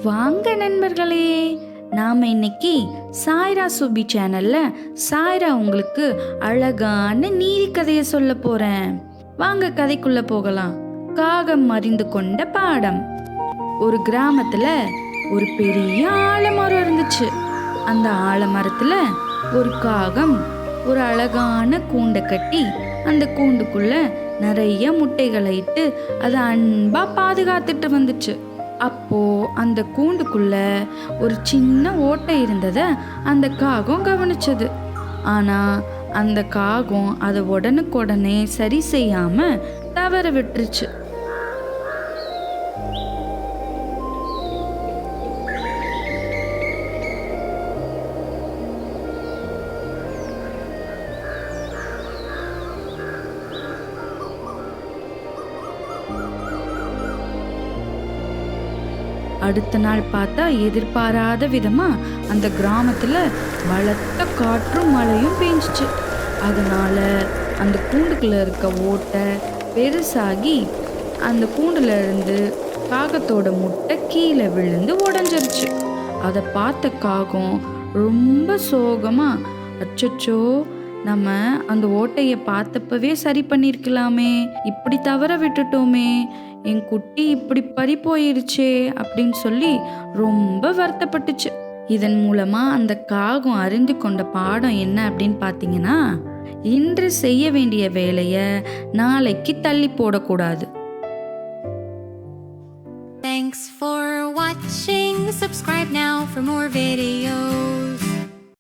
வாங்க நண்பர்களே, நாம இன்னைக்கு சாய்ரா சுபி சேனல்ல சாய்ரா உங்களுக்கு அழகான நீதி கதையை சொல்ல போறேன். வாங்க கதைக்குள்ள போகலாம். காகம் அறிந்து கொண்ட பாடம். ஒரு கிராமத்துல ஒரு பெரிய ஆலமரம் இருந்துச்சு. அந்த ஆலமரத்துல ஒரு காகம் ஒரு அழகான கூண்டை கட்டி அந்த கூண்டுக்குள்ள நிறைய முட்டைகளை இட்டு அதை அன்பா பாதுகாத்துட்டு வந்துச்சு. அப்போ அந்த கூண்டுக்குள்ள ஒரு சின்ன ஓட்டை இருந்ததை அந்த காகம் கவனிச்சது. ஆனா அந்த காகம் அதை உடனுக்குடனே சரி செய்யாம தவற விட்டுருச்சு. அடுத்த நாள் பார்த்தா எதிர்பாராத விதமா அந்த கிராமத்துல பலத்த காற்றும் மழையும் பெஞ்சிச்சு. அதனால அந்த கூண்டுக்குள்ள இருக்க ஓட்டை பெருசாகி அந்த கூண்டுல இருந்து காகத்தோட முட்டை கீழே விழுந்து உடஞ்சிருச்சு. அதை பார்த்த காகம் ரொம்ப சோகமா, அச்சச்சோ, நம்ம அந்த ஓட்டையை பார்த்தப்பவே சரி பண்ணியிருக்கலாமே, இப்படி தவற விட்டுட்டோமே, என் குட்டி இப்படி பறி போயிருச்சே அப்படின்னு சொல்லி ரொம்ப வருத்தப்பட்டுச்சு. இதன் மூலமா அந்த காகம் அறிந்து கொண்ட பாடம் என்ன அப்படின்னு பார்த்தீங்கன்னா, இன்று செய்ய வேண்டிய வேலையை நாளைக்கு தள்ளி போடக்கூடாது.